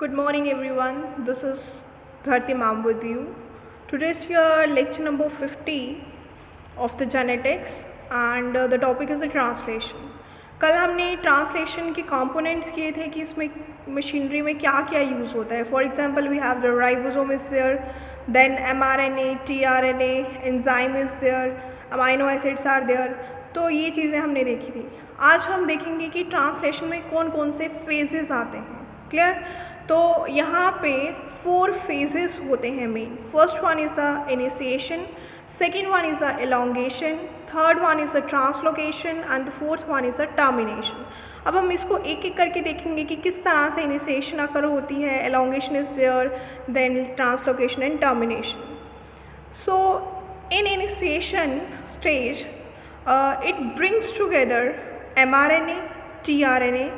Good morning everyone, this is Dharti ma'am with you. Today is your lecture number 50 of the genetics and the topic is the translation. कल हमने translation के components किए थे कि इसमें machinery में क्या क्या यूज़ होता है. For example we have the ribosome is there, then mRNA, tRNA, enzyme is there, amino acids are there. तो ये चीज़ें हमने देखी थी. आज हम देखेंगे कि ट्रांसलेशन में कौन कौन से फेजेस आते हैं. क्लियर? तो यहाँ पे 4 फेजेस होते हैं main. First one is the initiation, second one is the elongation, third one is the translocation and the fourth one is the termination. अब हम इसको एक एक करके देखेंगे कि किस तरह से इनिशिएशन अकर होती है, elongation is there, then translocation and termination. So in initiation stage it brings together mRNA, tRNA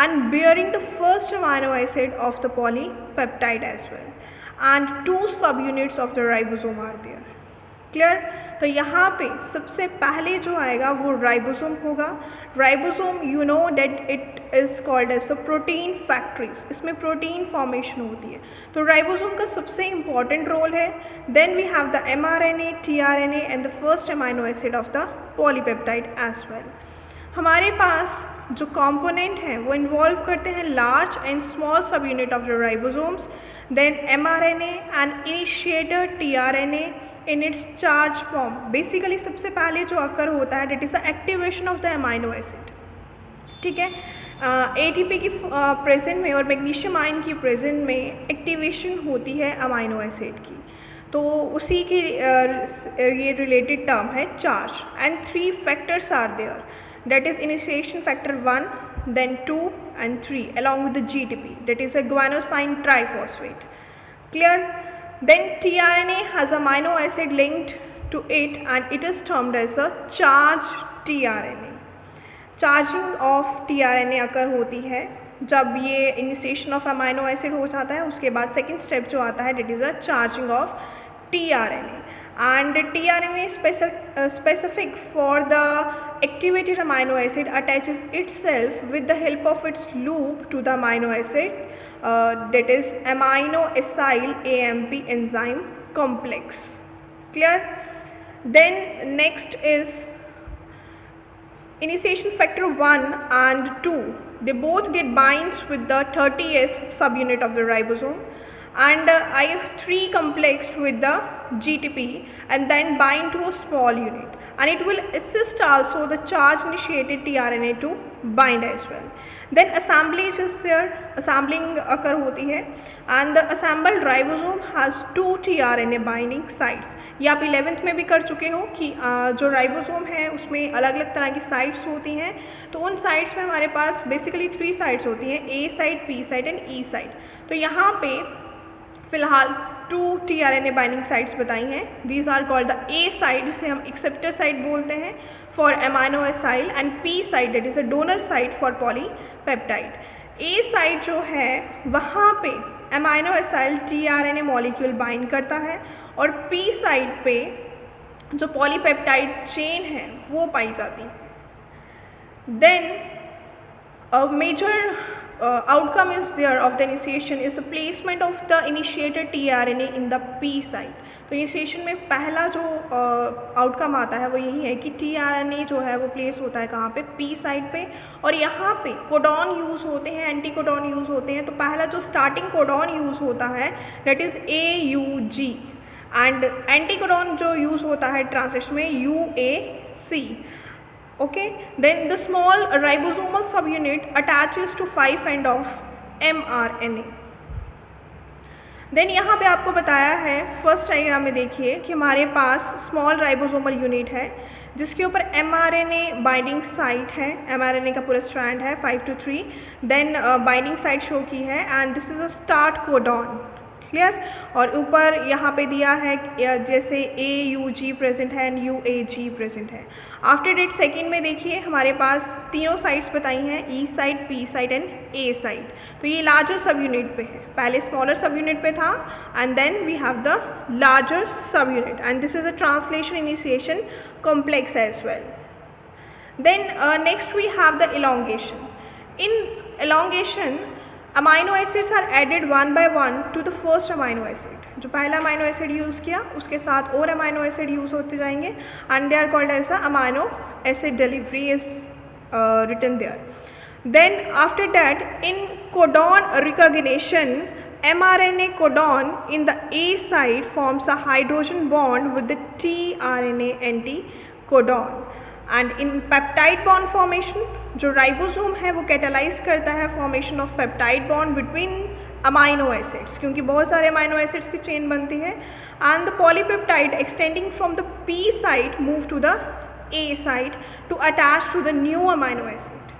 and bearing the first amino acid of the polypeptide as well, and 2 subunits of the ribosome are there. Clear? तो यहाँ पे सबसे पहले जो आएगा वो ribosome होगा. Ribosome you know that it is called as a protein factories. इसमें प्रोटीन फॉर्मेशन होती है. तो राइबोसोम का सबसे इम्पॉर्टेंट रोल है. Then we have the mRNA, tRNA and the first amino acid of the polypeptide as well. हमारे पास जो कंपोनेंट हैं वो इन्वॉल्व करते हैं large and small sub unit of the ribosomes, then mRNA and initiator tRNA in its charge form. Basically सबसे पहले जो अकर होता है that is the activation of the amino acid. ठीक है, ATP की प्रेजेंट में और मैग्नीशियम आयन की प्रेजेंट में एक्टिवेशन होती है अमाइनो एसिड की. तो उसी की ये रिलेटेड टर्म है charge. And 3 factors are there, that is initiation factor 1, then 2 and 3 along with the GTP, that is a guanosine triphosphate. Clear? Then tRNA has amino acid linked to it and it is termed as a charged tRNA. Charging of tRNA अकर होती है जब ये initiation of amino acid हो जाता है. उसके बाद second step जो आता है that is a charging of tRNA. And tRNA specific for the activated amino acid attaches itself with the help of its loop to the amino acid, that is amino acyl AMP enzyme complex. Clear? Then next is initiation factor 1 and 2. They both get binds with the 30S subunit of the ribosome, and IF3 complexed with the GTP and then bind to a small unit, and it will assist also the charge initiated tRNA to bind as well. Then assemblage is there, assembling occur होती है, and the assembled ribosome has 2 tRNA binding sites. ये आप 11th में भी कर चुके हो कि जो राइबोसोम है उसमें अलग अलग तरह की साइट्स होती हैं. तो उन साइट्स में हमारे पास बेसिकली 3 साइट्स होती हैं, A site, P site and E site. तो यहाँ पे फिलहाल 2 tRNA बाइंडिंग साइट्स बताई हैं. These are called the A site, जिसे हम एक्सेप्टर साइट बोलते हैं for amino acyl, and P site that is a donor site for polypeptide. A site जो है वहाँ पे amino acyl tRNA molecule bind करता है, और P साइट पे जो पॉलीपेप्टाइड चेन है वो पाई जाती है. Then a major outcome is there of the initiation is the placement of the initiator tRNA in the P site. तो इनिशिएशन में पहला जो आउटकम आता है वो यही है कि tRNA जो है वो प्लेस होता है कहाँ पे, P साइट पे, और यहाँ पे कोडॉन यूज़ होते हैं, एंटी कोडॉन यूज़ होते हैं. तो पहला जो स्टार्टिंग कोडॉन यूज़ होता है that is AUG, and anti codon जो यूज़ होता है ट्रांसलेशन में UAC. Okay, then the small ribosomal subunit attaches to 5' of mRNA. Then यहाँ पे आपको बताया है फर्स्ट डायग्राम में देखिए कि हमारे पास स्मॉल राइबोसोमल यूनिट है जिसके ऊपर mRNA बाइंडिंग साइट है. mRNA का पूरा स्ट्रैंड है 5 to 3. Then binding site show की है, and this is a start codon. Clear? और ऊपर यहाँ पे दिया है जैसे AUG प्रेजेंट है एंड UAG प्रेजेंट है. आफ्टर डेट सेकेंड में देखिए हमारे पास तीनों साइट्स बताई हैं, E site, P site and A site. तो ये लार्जर सब यूनिट पे है. पहले स्मॉलर सब यूनिट पे था, and then we have the larger subunit, and this is a translation initiation complex as well. Then next we have the elongation. In elongation amino acids are added one by one to the first amino acid. जो पहला amino acid use किया उसके साथ और amino acid use होते जाएंगे and they are called as a amino acid delivery is written there. Then after that, in codon recognition, mRNA codon in the A site forms a hydrogen bond with the tRNA anticodon. And in peptide bond formation, जो ribosome है वो catalyse करता है formation of peptide bond between amino acids, क्योंकि बहुत सारे amino acids की chain बनती है, and the polypeptide extending from the P site move to the A site to attach to the new amino acid.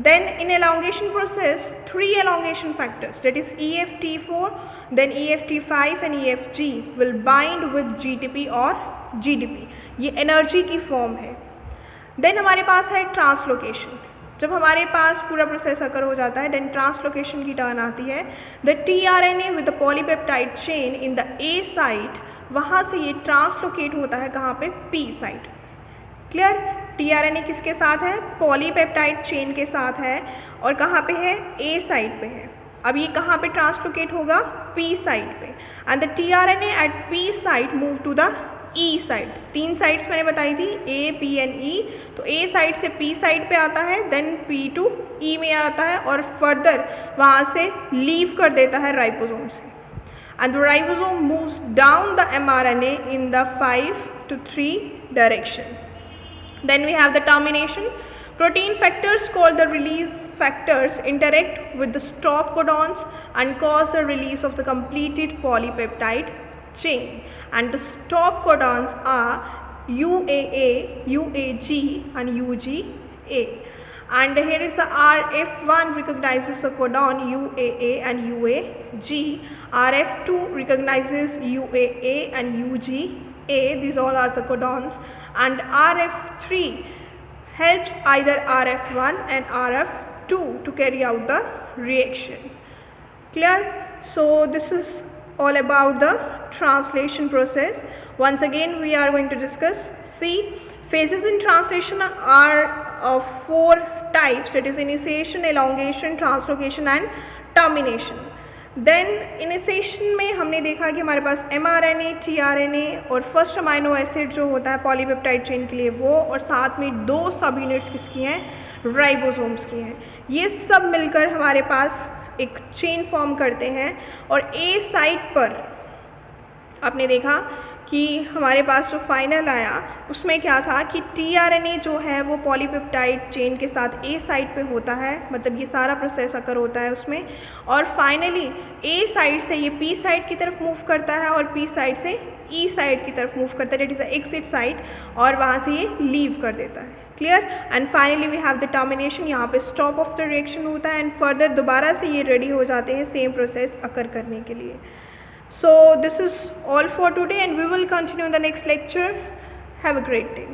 Then in elongation process, 3 elongation factors, that is EFT4, then EFT5 and EFG will bind with GTP or GDP. ये energy की form है. Then हमारे पास है translocation. जब हमारे पास पूरा process अकर हो जाता है देन ट्रांसलोकेशन की टर्न आती है. The tRNA with the polypeptide chain in the A site, वहाँ से ये ट्रांसलोकेट होता है कहाँ पे? P site. क्लियर? tRNA किसके साथ है? पॉलीपेप्टाइड चेन के साथ है और कहाँ पे है? A साइड पे है. अब ये कहाँ पे ट्रांसलोकेट होगा? P साइड पे. And the tRNA at P site move to the E site. 3 sites मैंने बताई थी, A, P एंड E. तो A साइड से P साइड पे आता है, देन P to E में आता है और फर्दर वहाँ से लीव कर देता है राइबोसोम से. And the ribosome moves down the mRNA in the 5 to 3 direction. Then we have the termination. Protein factors called the release factors interact with the stop codons and cause the release of the completed polypeptide chain. And the stop codons are UAA, UAG and UGA. And here is the RF1 recognizes the codon UAA and UAG. RF2 recognizes UAA and UGA. These all are the codons. And RF3 helps either RF1 and RF2 to carry out the reaction. Clear? So this is all about the translation process. Once again we are going to discuss. See, phases in translation are of 4 types, that is initiation, elongation, translocation and termination. Then initiation में हमने देखा कि हमारे पास mRNA, tRNA और first amino acid जो होता है पॉलीपेप्टाइड चेन के लिए वो, और साथ में 2 सब यूनिट्स किसकी हैं? राइबोसोम्स की हैं. ये सब मिलकर हमारे पास एक चेन फॉर्म करते हैं. और A साइट पर आपने देखा कि हमारे पास जो फाइनल आया उसमें क्या था कि tRNA जो है वो पॉलीपेप्टाइड चेन के साथ A साइट पे होता है, मतलब ये सारा प्रोसेस अकर होता है उसमें, और फाइनली A साइड से ये P साइड की तरफ मूव करता है और P साइड से E साइड की तरफ मूव करता है, that is the exit site, और वहाँ से ये लीव कर देता है. Clear? And finally we have the termination. यहाँ पे स्टॉप ऑफ द रिएक्शन होता है एंड फर्दर दोबारा से ये रेडी हो जाते हैं सेम प्रोसेस अकर करने के लिए. So this is all for today and we will continue in the next lecture. Have a great day.